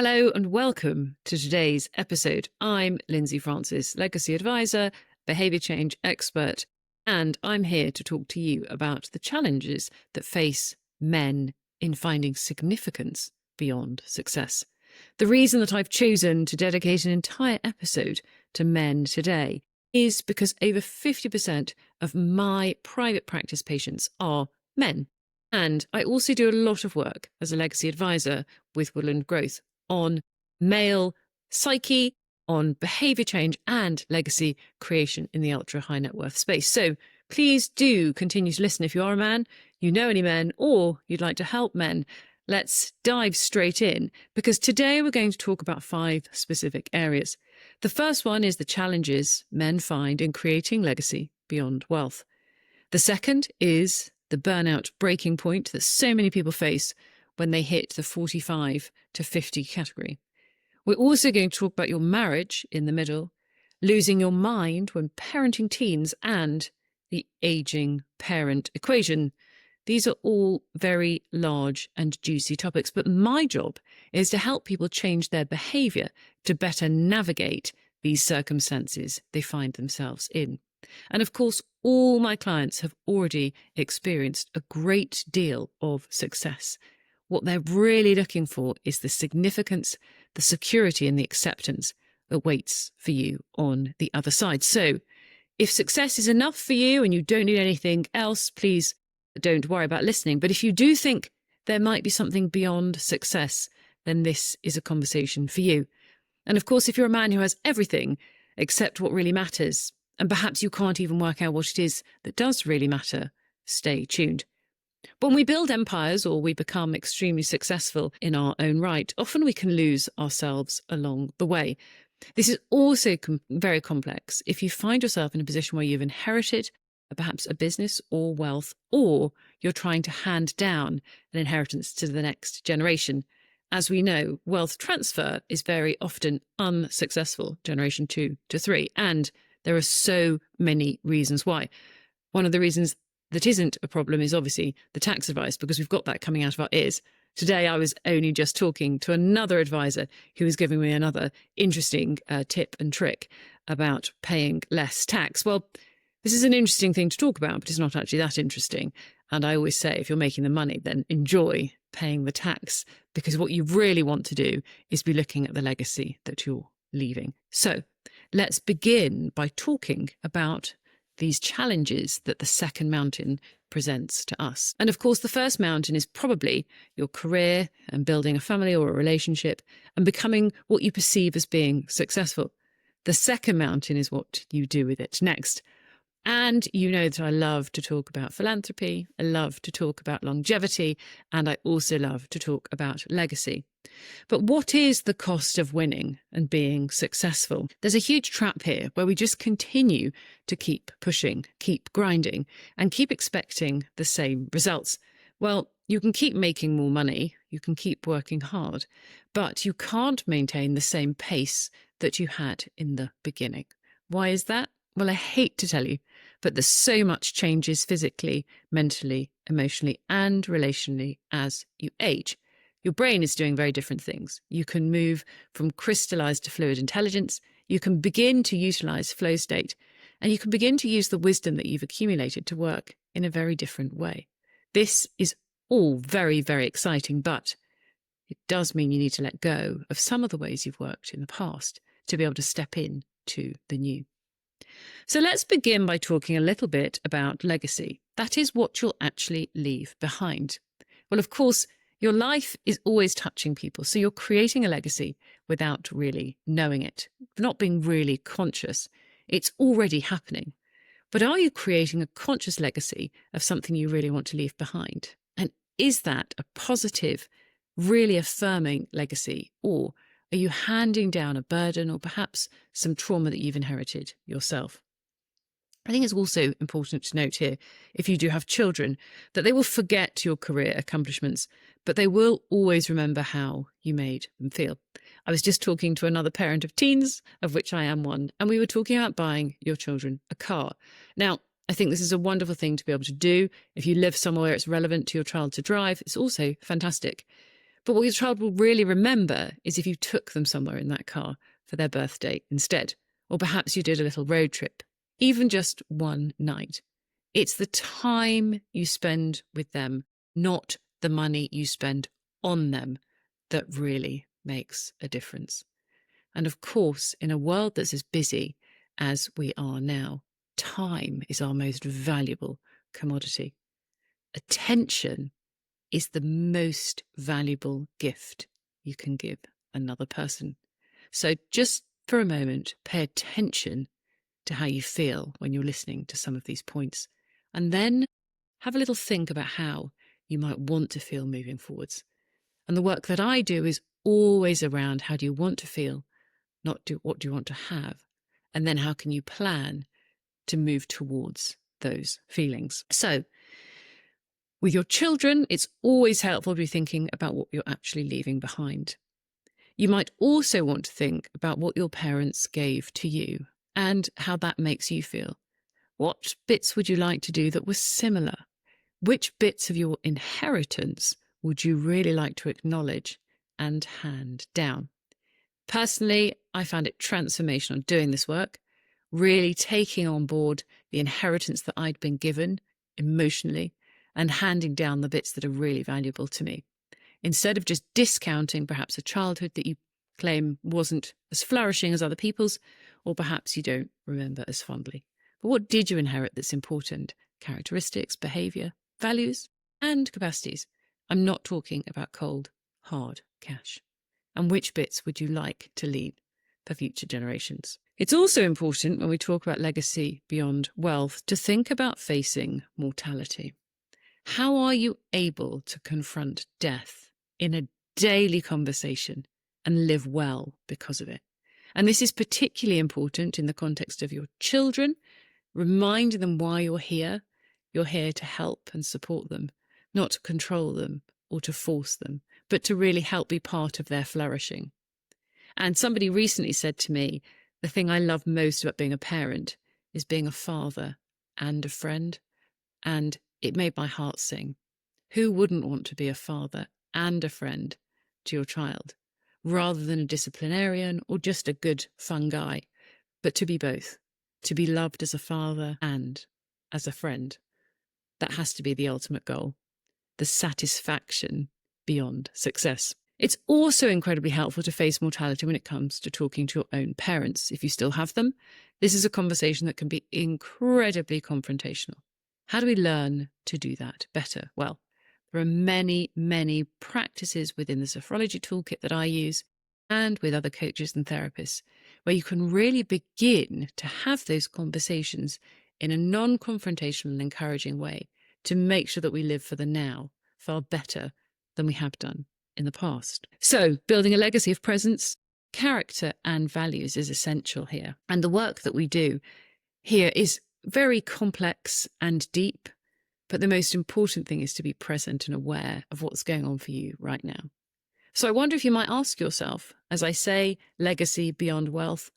Hello and welcome to today's episode. I'm Lindsey Frances, legacy advisor, behaviour change expert, and I'm here to talk to you about the challenges that face men in finding significance beyond success. The reason that I've chosen to dedicate an entire episode to men today is because over 50% of my private practice patients are men. And I also do a lot of work as a legacy advisor with Woodland Growth on male psyche, on behaviour change and legacy creation in the ultra high net worth space. So please do continue to listen if you are a man, you know any men, or you'd like to help men. Let's dive straight in, because today we're going to talk about 5 specific areas. The first one is the challenges men find in creating legacy beyond wealth. The second is the burnout breaking point that so many people face when they hit the 45 to 50 category. We're also going to talk about your marriage in the middle, losing your mind when parenting teens, and the aging parent equation. These are all very large and juicy topics, but my job is to help people change their behaviour to better navigate these circumstances they find themselves in. And of course, all my clients have already experienced a great deal of success. What they're really looking for is the significance, the security, and the acceptance that waits for you on the other side. So if success is enough for you and you don't need anything else, please don't worry about listening. But if you do think there might be something beyond success, then this is a conversation for you. And of course, if you're a man who has everything except what really matters, and perhaps you can't even work out what it is that does really matter, stay tuned. When we build empires or we become extremely successful in our own right, often we can lose ourselves along the way. This is also very complex if you find yourself in a position where you've inherited perhaps a business or wealth, or you're trying to hand down an inheritance to the next generation. As we know, wealth transfer is very often unsuccessful, generation 2 to 3, and there are so many reasons why. One of the reasons that isn't a problem is obviously the tax advice, because we've got that coming out of our ears. Today, I was only just talking to another advisor who was giving me another interesting tip and trick about paying less tax. Well, this is an interesting thing to talk about, but it's not actually that interesting. And I always say, if you're making the money, then enjoy paying the tax, because what you really want to do is be looking at the legacy that you're leaving. So let's begin by talking about these challenges that the second mountain presents to us. And of course, the first mountain is probably your career and building a family or a relationship and becoming what you perceive as being successful. The second mountain is what you do with it next. And you know that I love to talk about philanthropy, I love to talk about longevity, and I also love to talk about legacy. But what is the cost of winning and being successful? There's a huge trap here where we just continue to keep pushing, keep grinding, and keep expecting the same results. Well, you can keep making more money, you can keep working hard, but you can't maintain the same pace that you had in the beginning. Why is that? Well, I hate to tell you, but there's so much changes physically, mentally, emotionally, and relationally as you age. Your brain is doing very different things. You can move from crystallized to fluid intelligence. You can begin to utilize flow state, and you can begin to use the wisdom that you've accumulated to work in a very different way. This is all very, very exciting, but it does mean you need to let go of some of the ways you've worked in the past to be able to step in to the new. So let's begin by talking a little bit about legacy. That is what you'll actually leave behind. Well, of course, your life is always touching people, so you're creating a legacy without really knowing it, not being really conscious. It's already happening. But are you creating a conscious legacy of something you really want to leave behind? And is that a positive, really affirming legacy, or are you handing down a burden or perhaps some trauma that you've inherited yourself? I think it's also important to note here, if you do have children, that they will forget your career accomplishments, but they will always remember how you made them feel. I was just talking to another parent of teens, of which I am one, and we were talking about buying your children a car. Now, I think this is a wonderful thing to be able to do. If you live somewhere it's relevant to your child to drive, it's also fantastic. But what your child will really remember is if you took them somewhere in that car for their birthday instead, or perhaps you did a little road trip, even just one night. It's the time you spend with them, not the money you spend on them, that really makes a difference. And of course, in a world that's as busy as we are now, time is our most valuable commodity. Attention is the most valuable gift you can give another person. So just for a moment, pay attention to how you feel when you're listening to some of these points, and then have a little think about how you might want to feel moving forwards. And the work that I do is always around how do you want to feel, not what do you want to have, and then how can you plan to move towards those feelings. So with your children, it's always helpful to be thinking about what you're actually leaving behind. You might also want to think about what your parents gave to you and how that makes you feel. What bits would you like to do that were similar? Which bits of your inheritance would you really like to acknowledge and hand down? Personally, I found it transformational doing this work, really taking on board the inheritance that I'd been given emotionally and handing down the bits that are really valuable to me. Instead of just discounting perhaps a childhood that you claim wasn't as flourishing as other people's, or perhaps you don't remember as fondly. But what did you inherit that's important? Characteristics, behaviour, values, and capacities. I'm not talking about cold, hard cash. And which bits would you like to leave for future generations? It's also important when we talk about legacy beyond wealth to think about facing mortality. How are you able to confront death in a daily conversation and live well because of it? And this is particularly important in the context of your children, reminding them why you're here. You're here to help and support them, not to control them or to force them, but to really help be part of their flourishing. And somebody recently said to me, the thing I love most about being a parent is being a father and a friend. And it made my heart sing. Who wouldn't want to be a father and a friend to your child, rather than a disciplinarian or just a good, fun guy, but to be both, to be loved as a father and as a friend? That has to be the ultimate goal, the satisfaction beyond success. It's also incredibly helpful to face mortality when it comes to talking to your own parents. If you still have them, this is a conversation that can be incredibly confrontational. How do we learn to do that better? Well, there are many, many practices within the sophrology toolkit that I use and with other coaches and therapists where you can really begin to have those conversations in a non-confrontational and encouraging way to make sure that we live for the now far better than we have done in the past. So building a legacy of presence, character and values is essential here. And the work that we do here is very complex and deep, but the most important thing is to be present and aware of what's going on for you right now. So I wonder if you might ask yourself, as I say, legacy beyond wealth,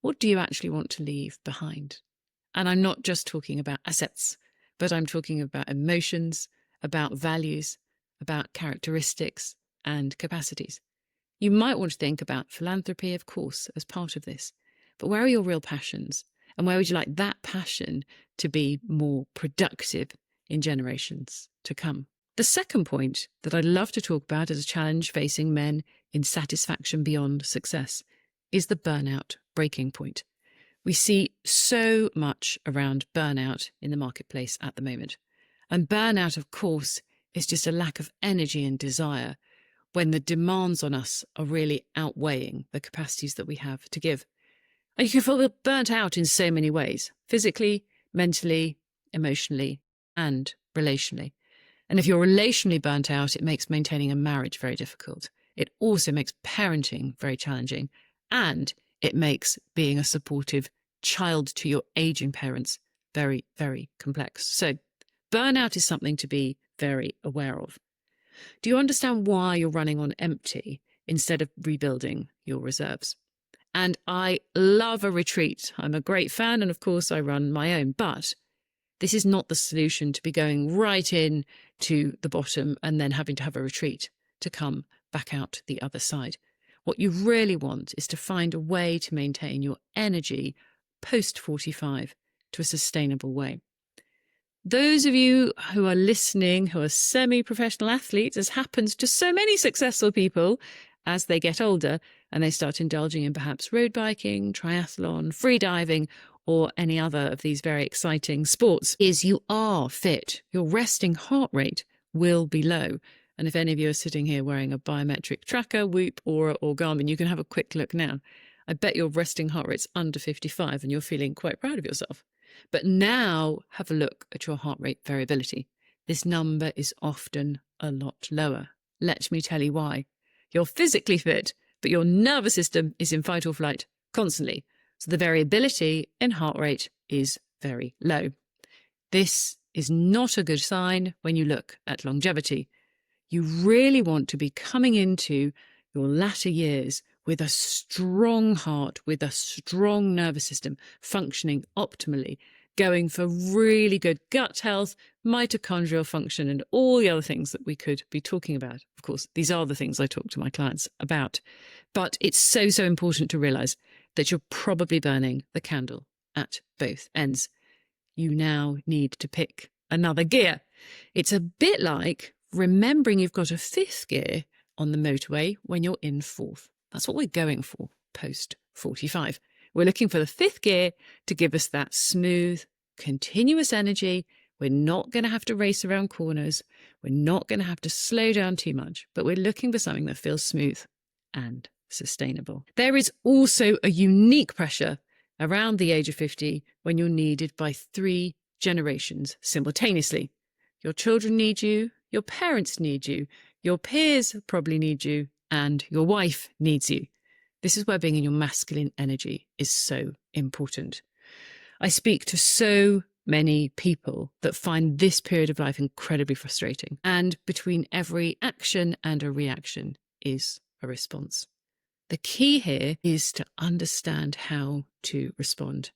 what do you actually want to leave behind? And I'm not just talking about assets, but I'm talking about emotions, about values, about characteristics and capacities. You might want to think about philanthropy, of course, as part of this, but where are your real passions? And where would you like that passion to be more productive in generations to come? The second point that I'd love to talk about as a challenge facing men in satisfaction beyond success is the burnout breaking point. We see so much around burnout in the marketplace at the moment. And burnout, of course, is just a lack of energy and desire when the demands on us are really outweighing the capacities that we have to give. And you can feel burnt out in so many ways, physically, mentally, emotionally, and relationally. And if you're relationally burnt out, it makes maintaining a marriage very difficult. It also makes parenting very challenging. And it makes being a supportive child to your aging parents very, very complex. So burnout is something to be very aware of. Do you understand why you're running on empty instead of rebuilding your reserves? And I love a retreat. I'm a great fan, and of course I run my own, but this is not the solution to be going right in to the bottom and then having to have a retreat to come back out the other side. What you really want is to find a way to maintain your energy post 45 to a sustainable way. Those of you who are listening, who are semi-professional athletes, as happens to so many successful people as they get older and they start indulging in perhaps road biking, triathlon, free diving, or any other of these very exciting sports, is you are fit. Your resting heart rate will be low. And if any of you are sitting here wearing a biometric tracker, Whoop, Aura, or Garmin, you can have a quick look now. I bet your resting heart rate's under 55 and you're feeling quite proud of yourself. But now have a look at your heart rate variability. This number is often a lot lower. Let me tell you why. You're physically fit, but your nervous system is in fight or flight constantly. So the variability in heart rate is very low. This is not a good sign when you look at longevity. You really want to be coming into your latter years with a strong heart, with a strong nervous system, functioning optimally, going for really good gut health, mitochondrial function, and all the other things that we could be talking about. Of course, these are the things I talk to my clients about. But it's so important to realize that you're probably burning the candle at both ends. You now need to pick another gear. It's a bit like remembering you've got a fifth gear on the motorway when you're in fourth. That's what we're going for post 45. We're looking for the fifth gear to give us that smooth, continuous energy. We're not going to have to race around corners. We're not going to have to slow down too much, but we're looking for something that feels smooth and sustainable. There is also a unique pressure around the age of 50 when you're needed by 3 generations simultaneously. Your children need you, your parents need you, your peers probably need you, and your wife needs you. This is where being in your masculine energy is so important. I speak to so many people that find this period of life incredibly frustrating. And between every action and a reaction is a response. The key here is to understand how to respond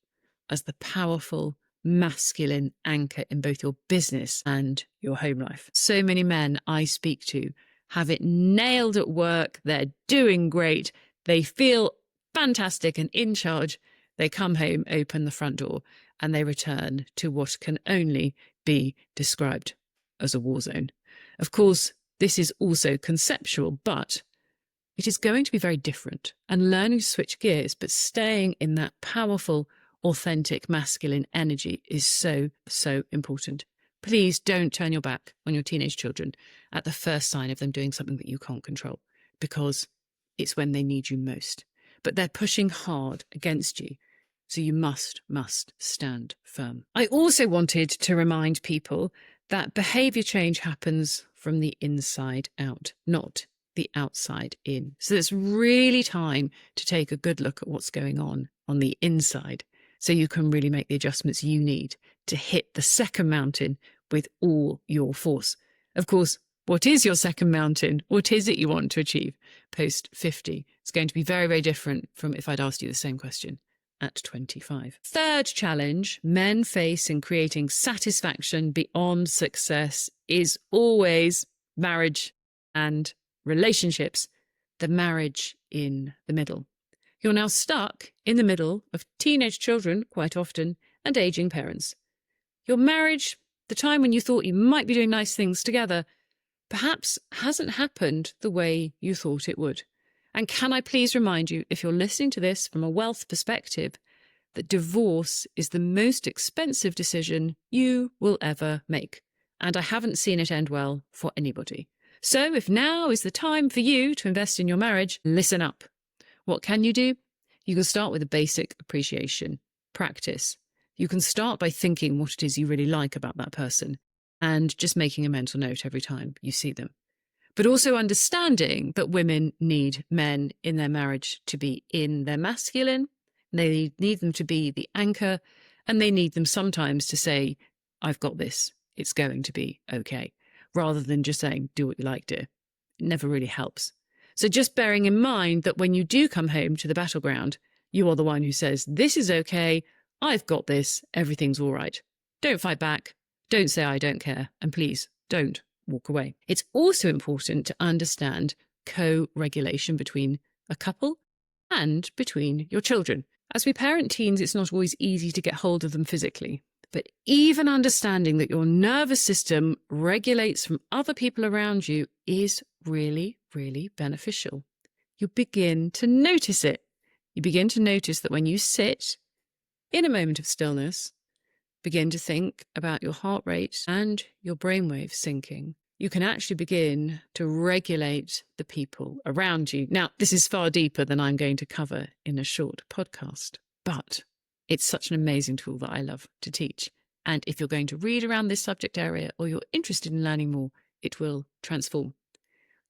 as the powerful masculine anchor in both your business and your home life. So many men I speak to have it nailed at work. They're doing great. They feel fantastic and in charge. They come home, open the front door, and they return to what can only be described as a war zone. Of course, this is also conceptual, but it is going to be very different. And learning to switch gears, but staying in that powerful, authentic masculine energy is so important. Please don't turn your back on your teenage children at the first sign of them doing something that you can't control, because it's when they need you most. But they're pushing hard against you, so you must stand firm. I also wanted to remind people that behaviour change happens from the inside out, not the outside in. So it's really time to take a good look at what's going on the inside, so you can really make the adjustments you need to hit the second mountain with all your force. Of course, what is your second mountain? What is it you want to achieve post 50? It's going to be very different from if I'd asked you the same question at 25. Third challenge men face in creating satisfaction beyond success is always marriage and relationships, the marriage in the middle. You're now stuck in the middle of teenage children, quite often, and aging parents. Your marriage, the time when you thought you might be doing nice things together, perhaps hasn't happened the way you thought it would. And can I please remind you, if you're listening to this from a wealth perspective, that divorce is the most expensive decision you will ever make. And I haven't seen it end well for anybody. So if now is the time for you to invest in your marriage, listen up. What can you do? You can start with a basic appreciation practice. You can start by thinking what it is you really like about that person and just making a mental note every time you see them. But also understanding that women need men in their marriage to be in their masculine. They need them to be the anchor, and they need them sometimes to say, I've got this, it's going to be okay, rather than just saying, do what you like, dear. It never really helps. So just bearing in mind that when you do come home to the battleground, you are the one who says, this is okay, I've got this, everything's all right. Don't fight back, don't say I don't care, and please don't walk away. It's also important to understand co-regulation between a couple and between your children. As we parent teens, it's not always easy to get hold of them physically. But even understanding that your nervous system regulates from other people around you is really, really beneficial. You begin to notice it. You begin to notice that when you sit in a moment of stillness, begin to think about your heart rate and your brainwaves syncing, you can actually begin to regulate the people around you. Now, this is far deeper than I'm going to cover in a short podcast, but it's such an amazing tool that I love to teach. And if you're going to read around this subject area or you're interested in learning more, it will transform.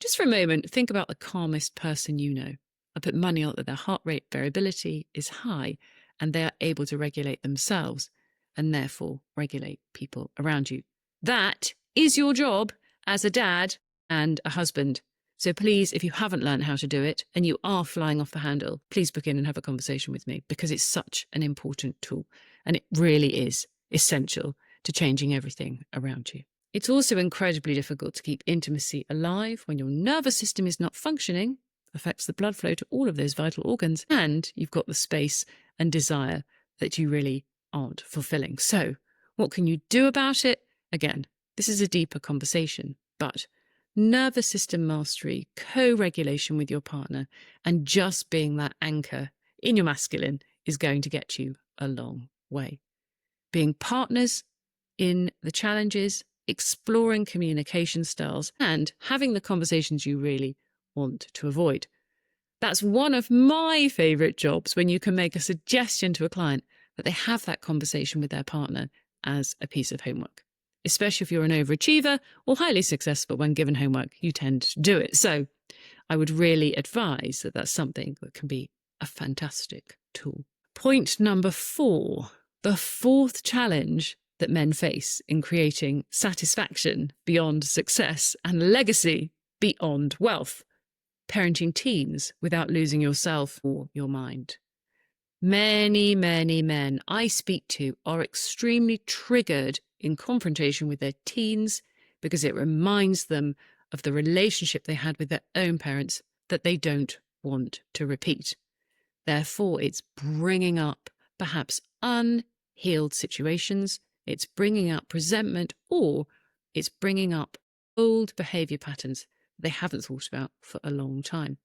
Just for a moment, think about the calmest person you know. I put money on that their heart rate variability is high and they are able to regulate themselves and therefore regulate people around you. That is your job as a dad and a husband. So please, if you haven't learned how to do it and you are flying off the handle, please book in and have a conversation with me because it's such an important tool and it really is essential to changing everything around you. It's also incredibly difficult to keep intimacy alive when your nervous system is not functioning, affects the blood flow to all of those vital organs, and you've got the space and desire that you really aren't fulfilling. So what can you do about it? Again, this is a deeper conversation, but nervous system mastery, co-regulation with your partner, and just being that anchor in your masculine is going to get you a long way. Being partners in the challenges, exploring communication styles, and having the conversations you really want to avoid. That's one of my favourite jobs, when you can make a suggestion to a client that they have that conversation with their partner as a piece of homework. Especially if you're an overachiever or highly successful when given homework, you tend to do it. So I would really advise that that's something that can be a fantastic tool. Point number 4, the fourth challenge that men face in creating satisfaction beyond success and legacy beyond wealth: parenting teens without losing yourself or your mind. Many, many men I speak to are extremely triggered in confrontation with their teens because it reminds them of the relationship they had with their own parents that they don't want to repeat. Therefore, it's bringing up perhaps unhealed situations, it's bringing up resentment, or it's bringing up old behaviour patterns they haven't thought about for a long time.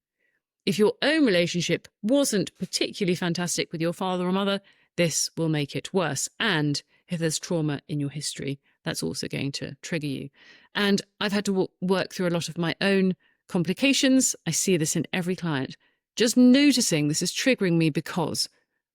If your own relationship wasn't particularly fantastic with your father or mother, this will make it worse. And if there's trauma in your history, that's also going to trigger you. And I've had to work through a lot of my own complications. I see this in every client. Just noticing this is triggering me because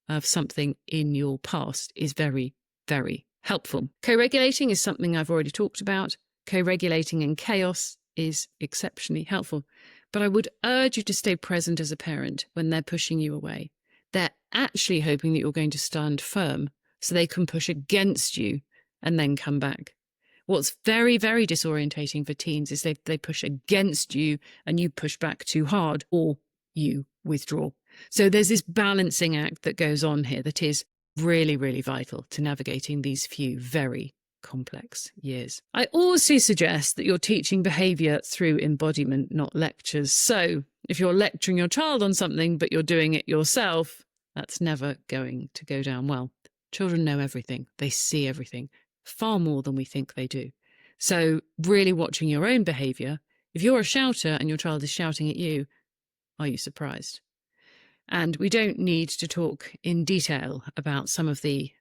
of something in your past is very, very helpful. Co-regulating is something I've already talked about. Co-regulating in chaos is exceptionally helpful. But I would urge you to stay present as a parent when they're pushing you away. They're actually hoping that you're going to stand firm so they can push against you and then come back. What's very, very disorientating for teens is they push against you and you push back too hard or you withdraw. So there's this balancing act that goes on here that is really, really vital to navigating these few very complex years. I also suggest that you're teaching behaviour through embodiment, not lectures. So if you're lecturing your child on something, but you're doing it yourself, that's never going to go down well. Children know everything. They see everything far more than we think they do. So really watching your own behaviour. If you're a shouter and your child is shouting at you, are you surprised? And we don't need to talk in detail about some of the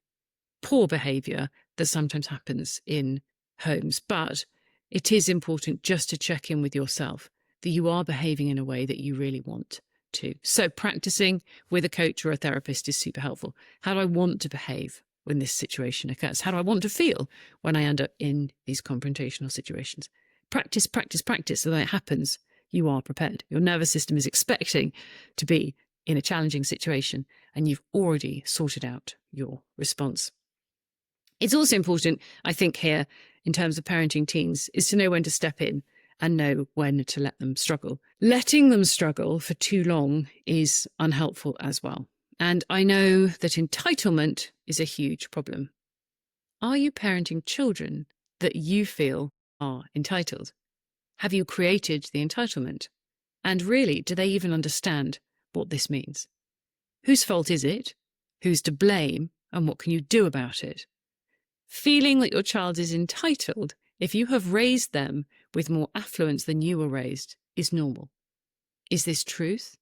poor behaviour that sometimes happens in homes, but it is important just to check in with yourself that you are behaving in a way that you really want to. So practicing with a coach or a therapist is super helpful. How do I want to behave when this situation occurs? How do I want to feel when I end up in these confrontational situations? Practice, practice, practice so that it happens. You are prepared. Your nervous system is expecting to be in a challenging situation and you've already sorted out your response. It's also important, I think, here in terms of parenting teens, is to know when to step in and know when to let them struggle. Letting them struggle for too long is unhelpful as well. And I know that entitlement is a huge problem. Are you parenting children that you feel are entitled? Have you created the entitlement? And really, do they even understand what this means? Whose fault is it? Who's to blame? And what can you do about it? Feeling that your child is entitled, if you have raised them with more affluence than you were raised, is normal. Is this truth?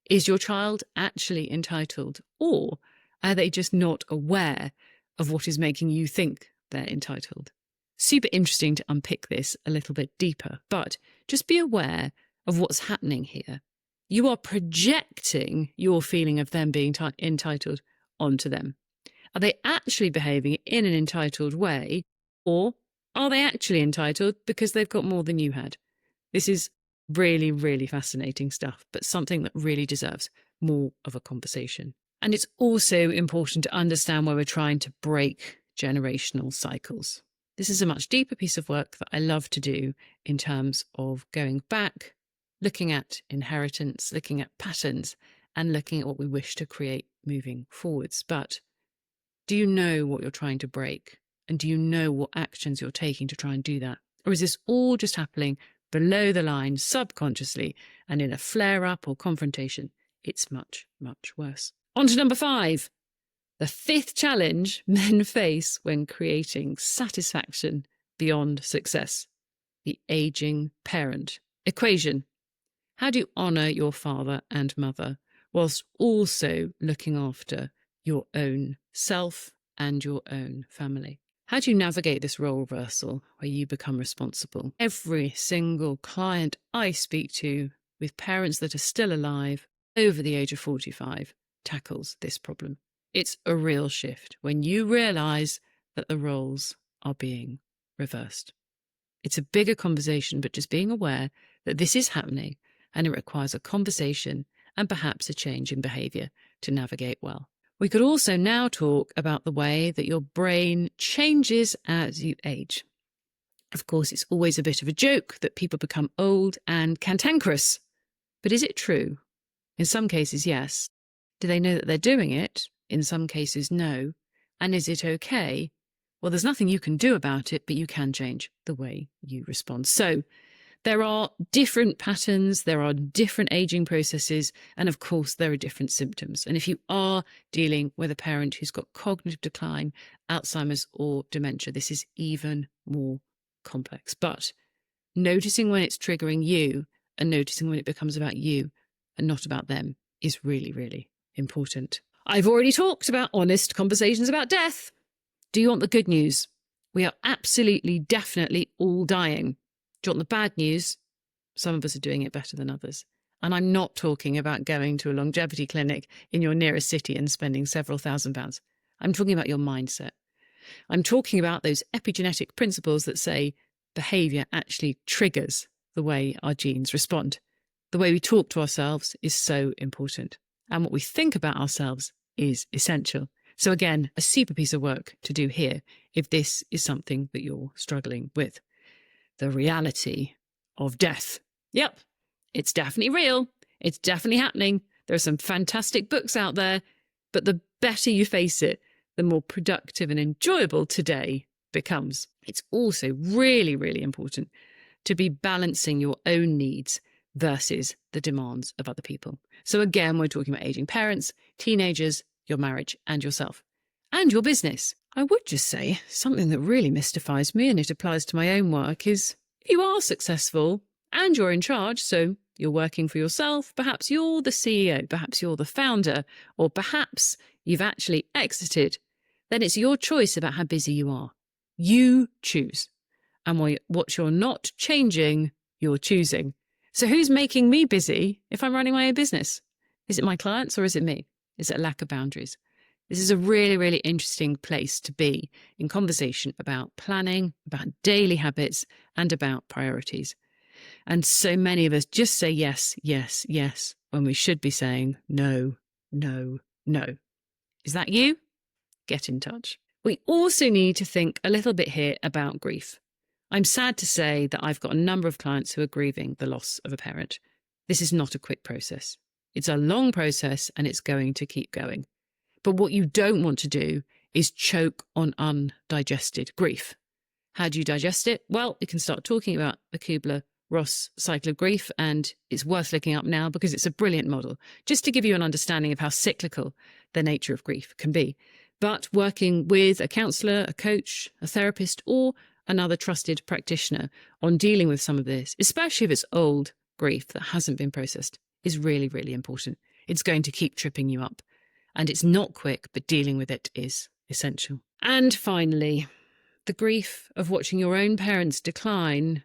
Is your child actually entitled? Or are they just not aware of what is making you think they're entitled? Super interesting to unpick this a little bit deeper, but just be aware of what's happening here. You are projecting your feeling of them being entitled onto them. Are they actually behaving in an entitled way, or are they actually entitled because they've got more than you had? This is really, really fascinating stuff, but something that really deserves more of a conversation. And it's also important to understand where we're trying to break generational cycles. This is a much deeper piece of work that I love to do in terms of going back, looking at inheritance, looking at patterns, and looking at what we wish to create moving forwards. But do you know what you're trying to break? And do you know what actions you're taking to try and do that? Or is this all just happening below the line, subconsciously, and in a flare-up or confrontation? It's much, much worse. On to number 5. The 5th challenge men face when creating satisfaction beyond success. The aging parent equation. How do you honour your father and mother whilst also looking after your own self and your own family? How do you navigate this role reversal where you become responsible? Every single client I speak to with parents that are still alive over the age of 45 tackles this problem. It's a real shift when you realise that the roles are being reversed. It's a bigger conversation, but just being aware that this is happening and it requires a conversation and perhaps a change in behaviour to navigate well. We could also now talk about the way that your brain changes as you age. Of course, it's always a bit of a joke that people become old and cantankerous. But is it true? In some cases, yes. Do they know that they're doing it? In some cases, no. And is it okay? Well, there's nothing you can do about it, but you can change the way you respond. So there are different patterns, there are different aging processes, and of course, there are different symptoms. And if you are dealing with a parent who's got cognitive decline, Alzheimer's, or dementia, this is even more complex. But noticing when it's triggering you and noticing when it becomes about you and not about them is really, really important. I've already talked about honest conversations about death. Do you want the good news? We are absolutely, definitely all dying. Do you want the bad news? Some of us are doing it better than others. And I'm not talking about going to a longevity clinic in your nearest city and spending several £1,000s. I'm talking about your mindset. I'm talking about those epigenetic principles that say behaviour actually triggers the way our genes respond. The way we talk to ourselves is so important. And what we think about ourselves is essential. So again, a super piece of work to do here if this is something that you're struggling with. The reality of death. Yep, it's definitely real. It's definitely happening. There are some fantastic books out there, but the better you face it, the more productive and enjoyable today becomes. It's also really, really important to be balancing your own needs versus the demands of other people. So again, we're talking about aging parents, teenagers, your marriage and yourself and your business. I would just say something that really mystifies me, and it applies to my own work, is if you are successful and you're in charge, so you're working for yourself, perhaps you're the CEO, perhaps you're the founder, or perhaps you've actually exited, then it's your choice about how busy you are. You choose. And what you're not changing, you're choosing. So who's making me busy if I'm running my own business? Is it my clients or is it me? Is it a lack of boundaries? This is a really, really interesting place to be in conversation about planning, about daily habits, and about priorities. And so many of us just say yes, yes, yes, when we should be saying no, no, no. Is that you? Get in touch. We also need to think a little bit here about grief. I'm sad to say that I've got a number of clients who are grieving the loss of a parent. This is not a quick process. It's a long process and it's going to keep going. But what you don't want to do is choke on undigested grief. How do you digest it? Well, you can start talking about the Kubler Ross cycle of grief, and it's worth looking up now because it's a brilliant model, just to give you an understanding of how cyclical the nature of grief can be. But working with a counsellor, a coach, a therapist, or another trusted practitioner on dealing with some of this, especially if it's old grief that hasn't been processed, is really, really important. It's going to keep tripping you up. And it's not quick, but dealing with it is essential. And finally, the grief of watching your own parents decline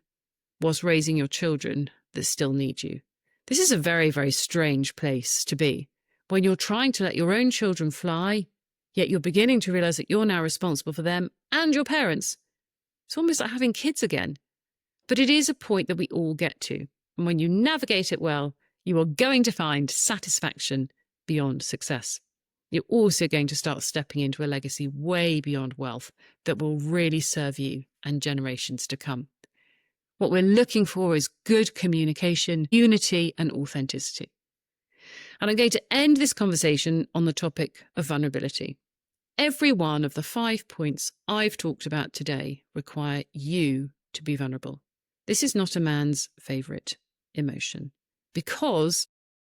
whilst raising your children that still need you. This is a very, very strange place to be. When you're trying to let your own children fly, yet you're beginning to realise that you're now responsible for them and your parents. It's almost like having kids again. But it is a point that we all get to. And when you navigate it well, you are going to find satisfaction beyond success. You're also going to start stepping into a legacy way beyond wealth that will really serve you and generations to come. What we're looking for is good communication, unity, and authenticity. And I'm going to end this conversation on the topic of vulnerability. Every one of the 5 points I've talked about today require you to be vulnerable. This is not a man's favourite emotion, because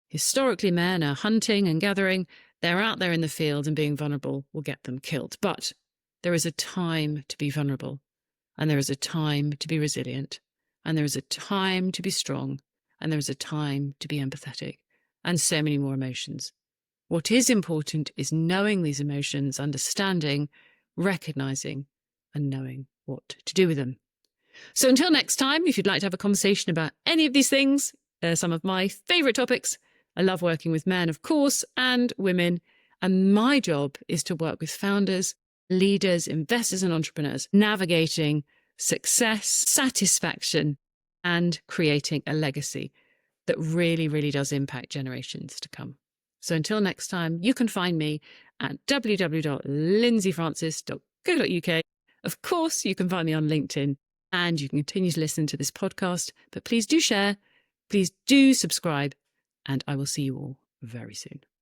historically men are hunting and gathering. They're out there in the field, and being vulnerable will get them killed. But there is a time to be vulnerable, and there is a time to be resilient, and there is a time to be strong, and there is a time to be empathetic, and so many more emotions. What is important is knowing these emotions, understanding, recognizing, and knowing what to do with them. So until next time, if you'd like to have a conversation about any of these things, some of my favourite topics. I love working with men, of course, and women. And my job is to work with founders, leaders, investors, and entrepreneurs, navigating success, satisfaction, and creating a legacy that really, really does impact generations to come. So until next time, you can find me at www.lindseyfrances.co.uk. Of course, you can find me on LinkedIn, and you can continue to listen to this podcast. But please do share, please do subscribe, and I will see you all very soon.